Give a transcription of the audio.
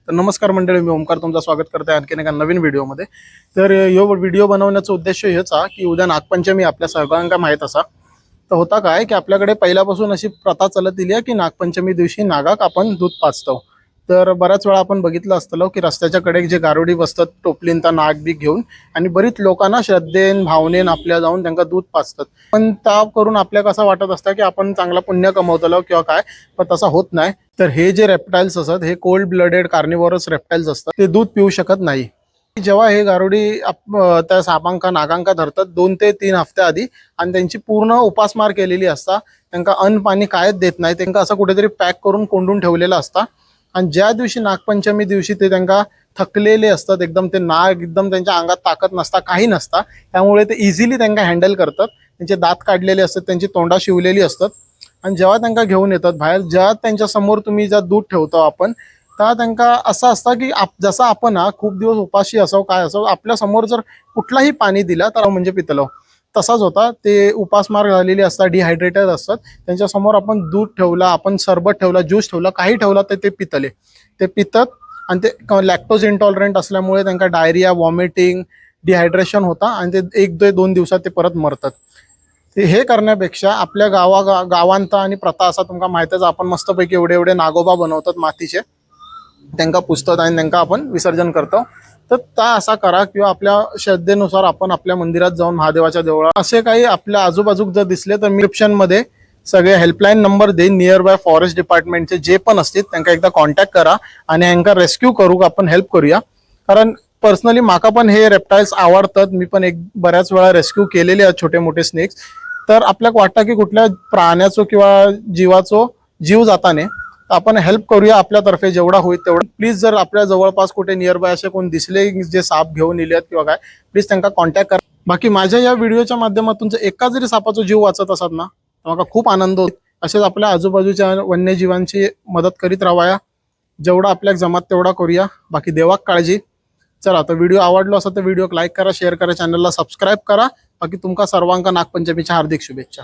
तर नमस्कार मंडळी, मी ओमकार तुमचं स्वागत करते आणखीन एका नवीन व्हिडिओमध्ये। तर यो व्हिडिओ बनवण्याचा उद्देश हेच आहे की उद्या नागपंचमी आपल्या सर्वांना माहीत असा। तर होता काय की आपल्याकडे पहिल्यापासून अशी प्रथा चालत आली आहे की नागपंचमी दिवशी नागाक आपण दूध पाजतो। तर बऱ्याच वेळा आपण बघितलं असतं की रस्त्याच्या कडेक जे गारोडी बसतात टोपलींता नाग बी घेऊन आणि बरीच लोकांना श्रद्धेन भावनेन आपल्या जाऊन त्यांना दूध पाजतात। पण त्या करून आपल्याला असं वाटत असतं की आपण चांगला पुण्य कमवतलो किंवा काय, पण तसा होत नाही। तर हे जे रेप्टाइल्स असतात हे कोल्ड ब्लडेड कार्निवोरस रेप्टाइल्स असतात, ते दूध पिऊ शकत नाही। जेव्हा हे गारुडी त्या सापांका नागांका धरतात 2 ते 3 हफ्ते आधी आणि त्यांची पूर्ण उपासमार केलेली असता, त्यांना अन्न पाणी कायच देत नाही, त्यांना असं कुठेतरी पॅक करून कोंडून ठेवलेलं असता। आणि ज्या दिवशी नागपंचमी दिवशी ते त्यांना थकलेले असतात, एकदम ते नाग एकदम त्यांच्या अंगात ताकद नसता, काही नसता, त्यामुळे ते इझिली त्यांना हँडल करतात। त्यांचे दात काढलेले असतात, त्यांची तोंडा शिवलेली असतात आणि जेव्हा त्यांना घेऊन येतात बाहेर, जेव्हा त्यांच्या समोर तुम्ही ज्या दूध ठेवतो आपण, तर त्यांना असं असतं की जसं आपण खूप दिवस उपाशी असो काय असो, आपल्या समोर जर कुठलाही पाणी दिला तर म्हणजे पितलो तसाच होता। ते उपासमार झालेली असतात, डिहायड्रेटेड असतात, त्यांच्या समोर आपण दूध ठेवला, आपण सरबत ठेवला, ज्यूस ठेवला, काही ठेवला तर ते पितले, ते पितात। आणि ते लॅक्टोज इंटॉलरंट असल्यामुळे त्यांना डायरिया, वॉमिटिंग, डिहायड्रेशन होता आणि ते 1-2 दिवसात ते परत मरतात। हे करण्यापेक्षा आपल्या गावांता आणि प्रथा असा तुमका माहितच, आपण मस्तपैकी एवढे एवढे नागोबा बनवतात मातीचे, त्यांना पुजतात आणि त्यांना आपण विसर्जन करतो। तर त्या असा करा किंवा आपल्या श्रद्धेनुसार आपण आपल्या मंदिरात जाऊन महादेवाच्या देवळात असे काही आपल्या आजूबाजूक जर दिसले तर मी डिस्क्रिप्शनमध्ये सगळे हेल्पलाईन नंबर देईन, नियर बाय फॉरेस्ट डिपार्टमेंटचे जे पण असतील त्यांना एकदा कॉन्टॅक्ट करा आणि ह्यांका रेस्क्यू करू, आपण हेल्प करूया। कारण पर्सनली माका पण हे रेप्टाइल्स आवडतात, मी पण बऱ्याच वेळा रेस्क्यू केलेले आहेत छोटे मोठे स्नेक्स। तर आपल्याला वाटतं की कुठल्या प्राण्याचो किंवा जीवाचो जीव जाताने आपण हेल्प करूया आपल्यातर्फे जेवढा होईल तेवढं। प्लीज जर आपल्या जवळपास कुठे नियर बाय असे कोण दिसले जे साप घेऊन येलेत किंवा काय, प्लीज त्यांना कॉन्टॅक्ट करा। बाकी माझ्या या व्हिडिओच्या माध्यमातून जर एका जरी सापाचा जीव वाचत असत ना, तर मला खूप आनंद होतो। असेच आपल्या आजूबाजूच्या वन्यजीवांची मदत करीत राहावया, जेवढा आपल्याला जमत तेवढा करूया। बाकी देवाक काळजी। चला, तर व्हिडिओ आवडलो असेल तर व्हिडिओ लाईक करा, शेअर करा, चॅनलला सबस्क्राईब करा। बाकी तुमका सर्वांका नागपंचमीच्या हार्दिक शुभेच्छा।